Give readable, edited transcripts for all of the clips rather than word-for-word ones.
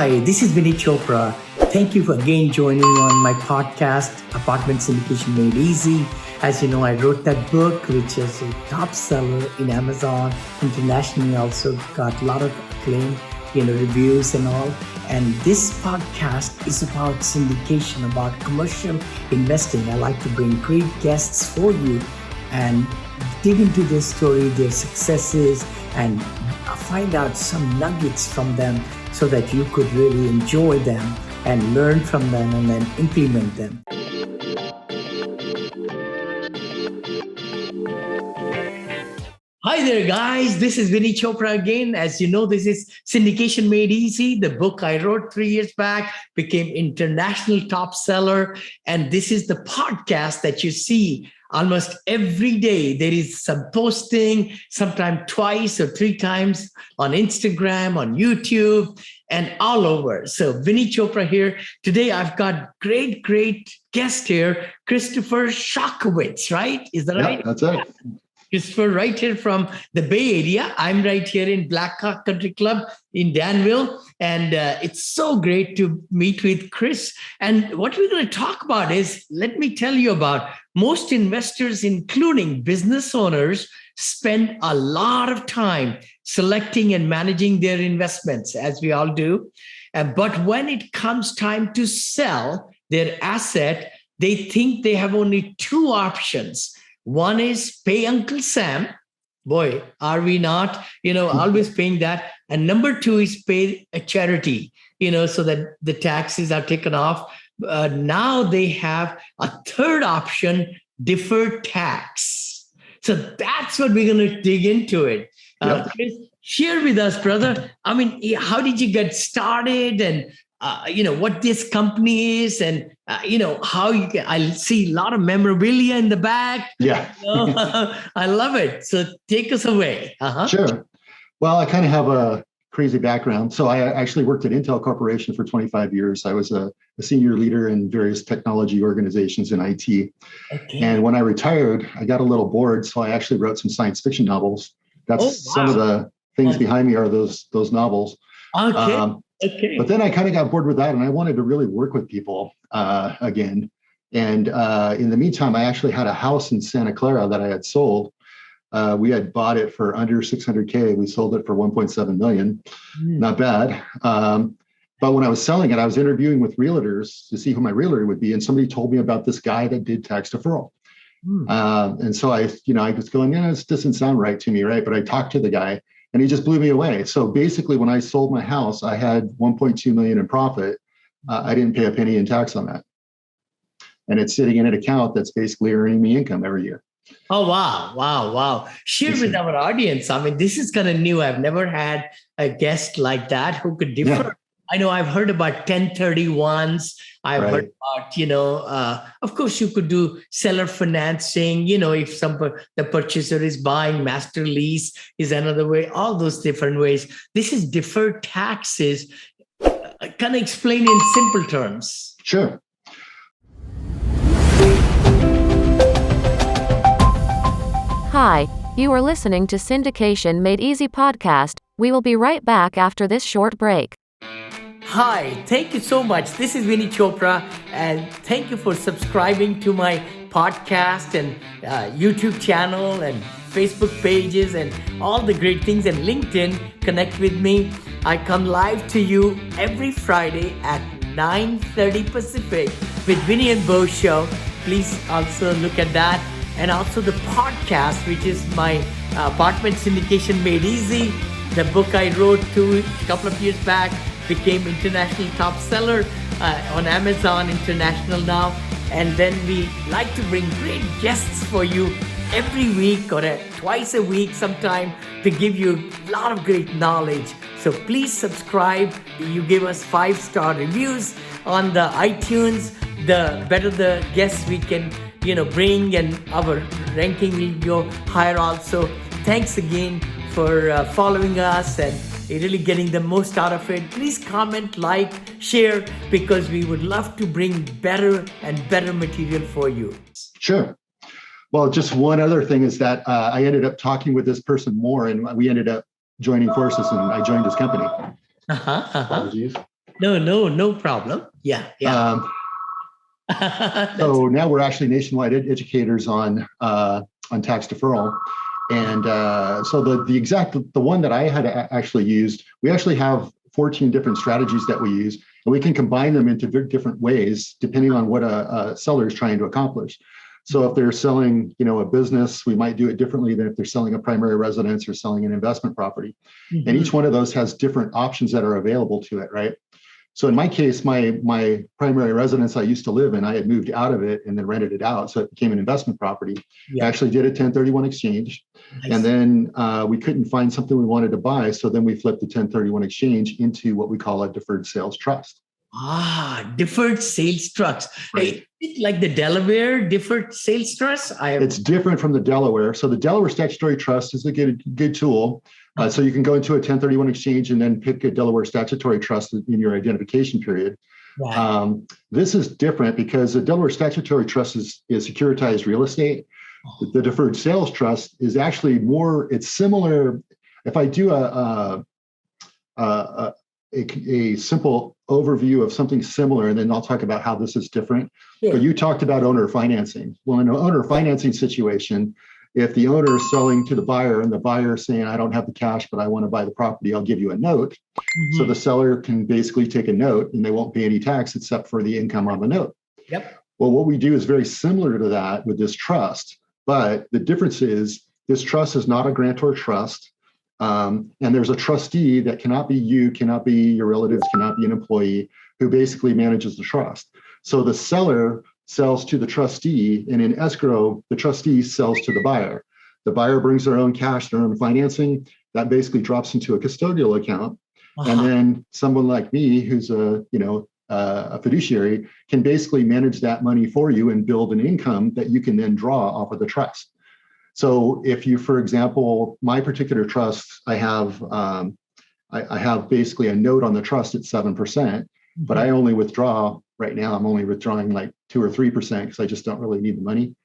Hi, this is Vinney Chopra. Thank you for again joining on my podcast, Apartment Syndication Made Easy. As you know, I wrote that book, which is a top seller in Amazon. Internationally also got a lot of acclaim, reviews and all. And this podcast is about syndication, about commercial investing. I like to bring great guests for you and dig into their story, their successes, and find out some nuggets from them so that you could really enjoy them and learn from them and then implement them. Hi there, guys. This is Vinney Chopra again. As you know, this is Syndication Made Easy. The book I wrote 3 years back became international top seller. And this is the podcast that you see almost every day. There is some posting, sometimes twice or three times on Instagram, on YouTube, and all over. So Vinney Chopra here. Today, I've got great guest here, Christopher Shockowitz, right? Is that right? That's it. Christopher, right here from the Bay Area. I'm right here in Black Hawk Country Club in Danville. And it's so great to meet with Chris. And what we're going to talk about is, let me tell you about most investors, including business owners, spend a lot of time selecting and managing their investments, as we all do. But when it comes time to sell their asset, they think they have only two options. One is pay Uncle Sam. Boy, are we not, always paying that. And number two is pay a charity, so that the taxes are taken off. Now they have a third option, deferred tax. So that's what we're going to dig into it. Chris, share with us, brother. I mean, how did you get started and what this company is and, how you can, I see a lot of memorabilia in the back. Yeah. I love it. So take us away. Sure. Well, I kind of have a crazy background. So I actually worked at Intel Corporation for 25 years. I was a senior leader in various technology organizations in IT. Okay. And when I retired, I got a little bored. So I actually wrote some science fiction novels. That's some of the things behind me are those novels. Okay. Okay. But then I kind of got bored with that and I wanted to really work with people again. And in the meantime, I actually had a house in Santa Clara that I had sold. We had bought it for under $600K. We sold it for $1.7 million. Not bad. But when I was selling it, I was interviewing with realtors to see who my realtor would be. And somebody told me about this guy that did tax deferral. And so I was going, this doesn't sound right to me, right? But I talked to the guy. And he just blew me away. So basically, when I sold my house, I had $1.2 million in profit. I didn't pay a penny in tax on that. And it's sitting in an account that's basically earning me income every year. Oh, wow. Share with our audience. I mean, this is kind of new. I've never had a guest like that who could differ. Yeah. I know I've heard about 1031s. I've heard about, of course, you could do seller financing, if the purchaser is buying, master lease is another way, all those different ways. This is deferred taxes. Can I explain in simple terms? Sure. Hi, you are listening to Syndication Made Easy podcast. We will be right back after this short break. Hi, thank you so much. This is Vinney Chopra, and thank you for subscribing to my podcast and YouTube channel and Facebook pages and all the great things, and LinkedIn. Connect with me. I come live to you every Friday at 9:30 Pacific with Vinney and Bo Show. Please also look at that. And also the podcast, which is my Apartment Syndication Made Easy. The book I wrote a couple of years back became international top seller on Amazon International now. And then we like to bring great guests for you every week or twice a week sometime to give you a lot of great knowledge. So please subscribe. You give us 5-star reviews on the iTunes. The better the guests we can bring, and our ranking will go higher also. Thanks again for following us and really getting the most out of it. Please comment, like, share, because we would love to bring better and better material for you. Sure. Well, just one other thing is that I ended up talking with this person more, and we ended up joining forces, and I joined his company. Apologies. No problem. Yeah. So now we're actually nationwide educators on tax deferral. And so the one that I had actually used, we actually have 14 different strategies that we use, and we can combine them into different ways depending on what a seller is trying to accomplish. So if they're selling, a business, we might do it differently than if they're selling a primary residence or selling an investment property. Mm-hmm. And each one of those has different options that are available to it, right? So in my case, my primary residence I used to live in, I had moved out of it and then rented it out. So it became an investment property. Yeah. I actually did a 1031 exchange. Nice. And then we couldn't find something we wanted to buy. So then we flipped the 1031 exchange into what we call a deferred sales trust. Deferred sales trust. Right. Like the Delaware deferred sales trust? It's different from the Delaware. So the Delaware statutory trust is a good tool. So you can go into a 1031 exchange and then pick a Delaware statutory trust in your identification period. Right. This is different because the Delaware statutory trust is securitized real estate. The deferred sales trust is actually it's similar. If I do a simple overview of something similar, and then I'll talk about how this is different. Sure. But you talked about owner financing. Well, in an owner financing situation, if the owner is selling to the buyer and the buyer is saying, I don't have the cash, but I want to buy the property, I'll give you a note. Mm-hmm. So the seller can basically take a note and they won't pay any tax except for the income on the note. Yep. Well, what we do is very similar to that with this trust, but the difference is this trust is not a grantor trust. And there's a trustee that cannot be you, cannot be your relatives, cannot be an employee, who basically manages the trust. So the seller sells to the trustee, and in escrow, the trustee sells to the buyer. The buyer brings their own cash, their own financing. That basically drops into a custodial account. Uh-huh. And then someone like me, who's a fiduciary, can basically manage that money for you and build an income that you can then draw off of the trust. So if you, for example, my particular trust, I have basically a note on the trust at 7%, but I only withdraw right now. I'm only withdrawing like 2 or 3% because I just don't really need the money.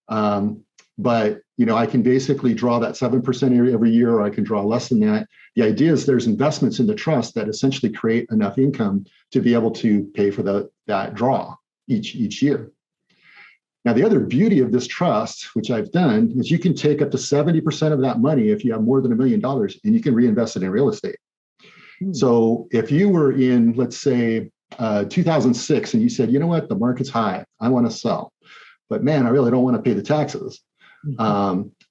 But I can basically draw that 7% every year, or I can draw less than that. The idea is there's investments in the trust that essentially create enough income to be able to pay for that draw each year. Now, the other beauty of this trust, which I've done, is you can take up to 70% of that money if you have more than $1 million, and you can reinvest it in real estate. So if you were in, let's say, 2006, and you said, you know what, the market's high, I want to sell, but man, I really don't want to pay the taxes.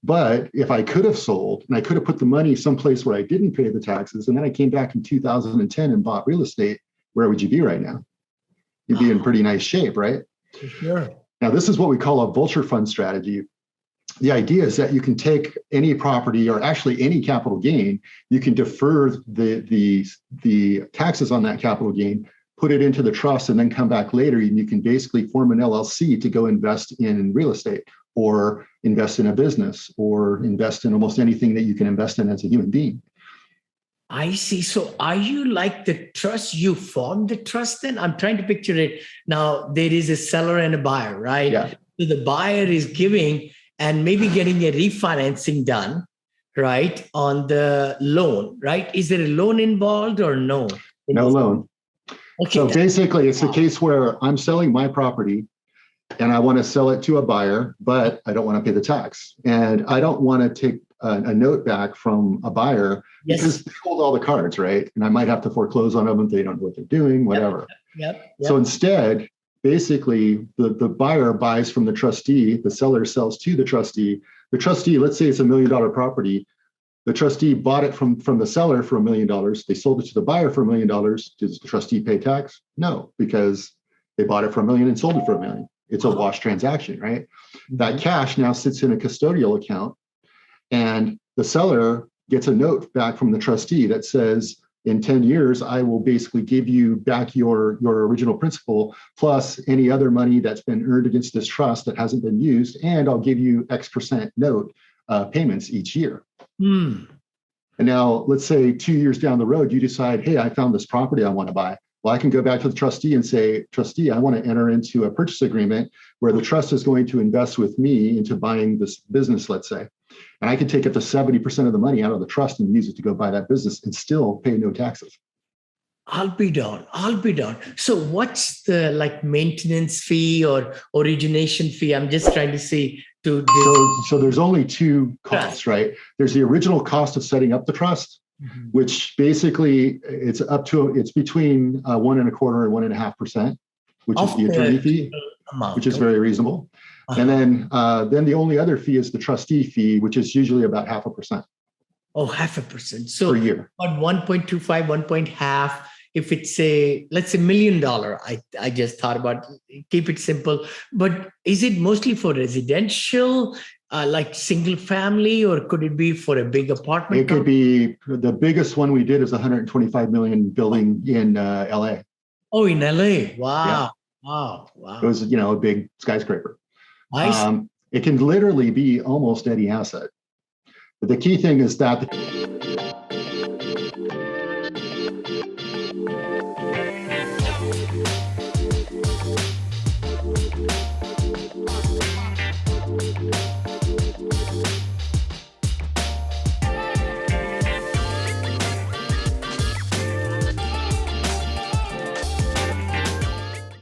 But if I could have sold and I could have put the money someplace where I didn't pay the taxes, and then I came back in 2010 and bought real estate, where would you be right now? You'd be in pretty nice shape, right? Sure. Now, this is what we call a vulture fund strategy. The idea is that you can take any property, or actually any capital gain, you can defer the taxes on that capital gain, put it into the trust, and then come back later, and you can basically form an LLC to go invest in real estate, or invest in a business, or invest in almost anything that you can invest in as a human being. I see. So are you like the trust? You formed the trust then? I'm trying to picture it. Now, there is a seller and a buyer, right? Yeah. So the buyer is giving and maybe getting a refinancing done, right, on the loan, right? Is there a loan involved or no? No loan. Okay. So basically, it's a case where I'm selling my property and I want to sell it to a buyer, but I don't want to pay the tax. And I don't want to take a note back from a buyer because they hold all the cards, right? And I might have to foreclose on them if they don't know what they're doing, whatever. Yep. So instead, basically, the buyer buys from the trustee, the seller sells to the trustee. The trustee, let's say it's $1 million property. The trustee bought it from the seller for $1 million. They sold it to the buyer for $1 million. Does the trustee pay tax? No, because they bought it for $1 million and sold it for $1 million. It's a wash transaction, right? That cash now sits in a custodial account, and the seller gets a note back from the trustee that says, in 10 years, I will basically give you back your original principal plus any other money that's been earned against this trust that hasn't been used, and I'll give you X% note payments each year. And now, let's say 2 years down the road, you decide, hey, I found this property I want to buy. Well, I can go back to the trustee and say, trustee, I want to enter into a purchase agreement where the trust is going to invest with me into buying this business, let's say. And I can take up to 70% of the money out of the trust and use it to go buy that business and still pay no taxes. I'll be down. I'll be down. So what's the like maintenance fee or origination fee? I'm just trying to see to this. So there's only two costs, right? There's the original cost of setting up the trust, which basically it's between 1.25% and 1.5%, which is the attorney fee, amount, which is very reasonable. And then the only other fee is the trustee fee, which is usually about 0.5%. Oh, 0.5%. So per year. About 1.25, 1.5. If it's let's say $1 million, I just thought about keep it simple. But is it mostly for residential, like single family, or could it be for a big apartment? It could be the biggest one we did is 125 million building in LA. Oh, in LA. Wow. Yeah. Wow. It was, a big skyscraper. Nice. It can literally be almost any asset. But the key thing is that